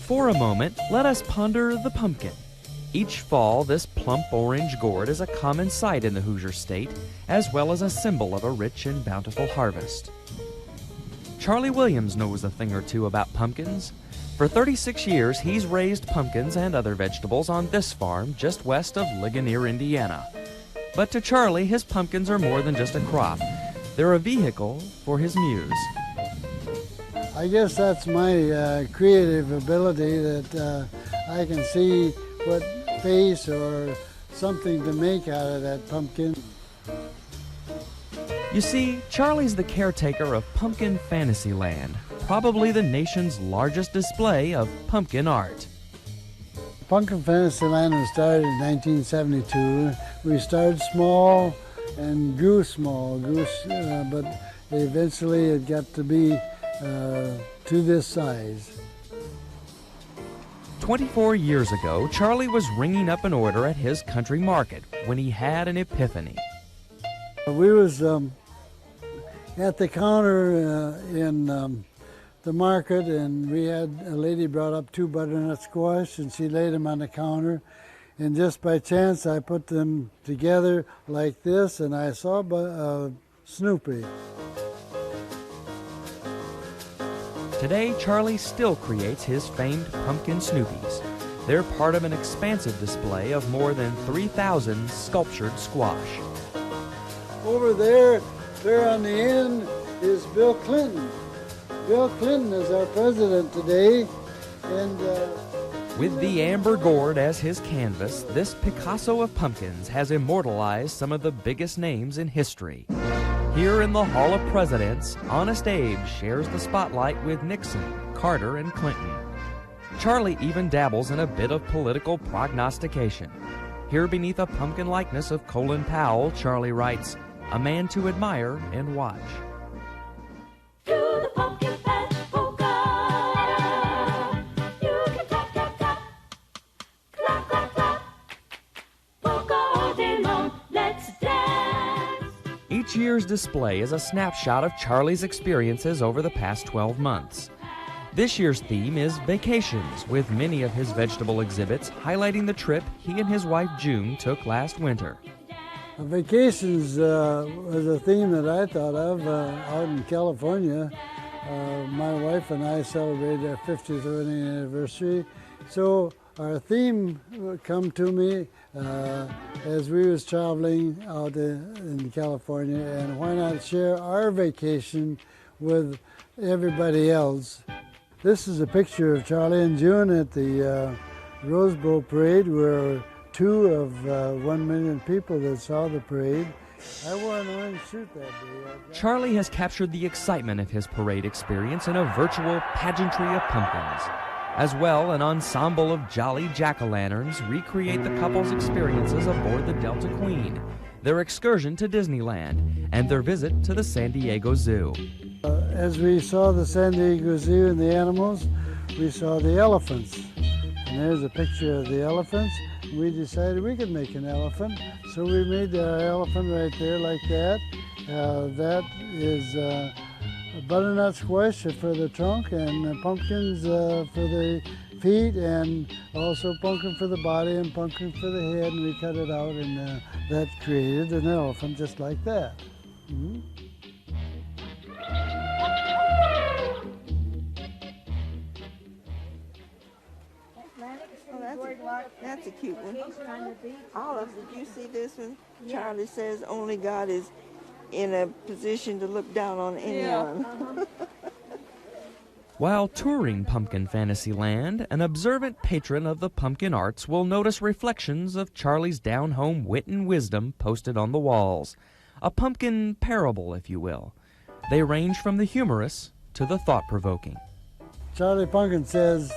For a moment, let us ponder the pumpkin. Each fall, this plump orange gourd is a common sight in the Hoosier State, as well as a symbol of a rich and bountiful harvest. Charlie Williams knows a thing or two about pumpkins. For 36 years, he's raised pumpkins and other vegetables on this farm just west of Ligonier, Indiana. But to Charlie, his pumpkins are more than just a crop. They're a vehicle for his muse. I guess that's my creative ability, that I can see what face or something to make out of that pumpkin. You see, Charlie's the caretaker of Pumpkin Fantasyland, probably the nation's largest display of pumpkin art. Pumpkin Fantasyland was started in 1972. We started small and grew small, but eventually it got to be to this size. 24 years ago, Charlie was ringing up an order at his country market when he had an epiphany. We was at the counter in the market, and we had a lady brought up 2 butternut squash, and she laid them on the counter, and just by chance I put them together like this, and I saw Snoopy. Today, Charlie still creates his famed pumpkin Snoopies. They're part of an expansive display of more than 3,000 sculptured squash. Over there, clear on the end, is Bill Clinton. Bill Clinton is our president today, and with the amber gourd as his canvas, this Picasso of pumpkins has immortalized some of the biggest names in history. Here in the Hall of Presidents, Honest Abe shares the spotlight with Nixon, Carter, and Clinton. Charlie even dabbles in a bit of political prognostication. Here beneath a pumpkin likeness of Colin Powell, Charlie writes, "A man to admire and watch." To the pumpkin patch polka. You can tap, tap, tap. Clap, clap, clap. Polka all day long. Let's dance. Each year's display is a snapshot of Charlie's experiences over the past 12 months. This year's theme is vacations, with many of his vegetable exhibits highlighting the trip he and his wife June took last winter. Vacations was a theme that I thought of out in California. My wife and I celebrated our 50th wedding anniversary. So our theme come to me as we was traveling out in California, and why not share our vacation with everybody else. This is a picture of Charlie and June at the Rose Bowl Parade, where 2 of 1 million people that saw the parade. I wore an orange suit that day. Charlie has captured the excitement of his parade experience in a virtual pageantry of pumpkins. As well, an ensemble of jolly jack-o'-lanterns recreate the couple's experiences aboard the Delta Queen, their excursion to Disneyland, and their visit to the San Diego Zoo. As we saw the San Diego Zoo and the animals, we saw the elephants. And there's a picture of the elephants. We decided we could make an elephant, so we made the elephant right there like that. That is a butternut squash for the trunk, and pumpkins for the feet, and also pumpkin for the body and pumpkin for the head, and we cut it out, and that created an elephant just like that. Mm-hmm. That's a cute one. Olive, did you see this one? Charlie says only God is in a position to look down on anyone. While touring Pumpkin Fantasyland, an observant patron of the pumpkin arts will notice reflections of Charlie's down-home wit and wisdom posted on the walls. A pumpkin parable, if you will. They range from the humorous to the thought-provoking. Charlie Pumpkin says,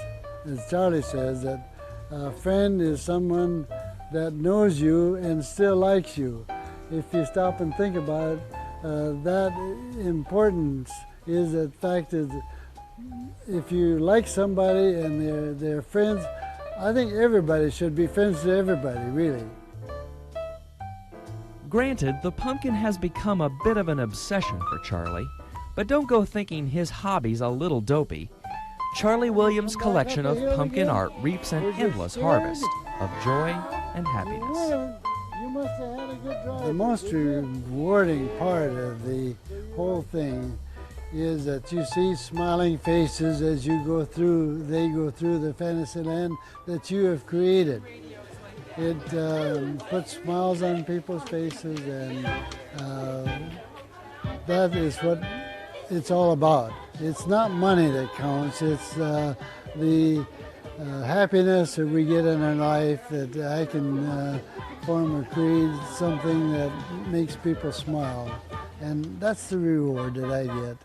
as Charlie says, that a friend is someone that knows you and still likes you. If you stop and think about it, that importance is the fact that if you like somebody and they're friends, I think everybody should be friends to everybody, really. Granted, the pumpkin has become a bit of an obsession for Charlie, but don't go thinking his hobby's a little dopey. Charlie Williams' collection of pumpkin art reaps an endless harvest of joy and happiness. The most rewarding part of the whole thing is that you see smiling faces as they go through the fantasy land that you have created. It puts smiles on people's faces, and that is what it's all about. It's not money that counts, it's the happiness that we get in our life, that I can form or create something that makes people smile. And that's the reward that I get.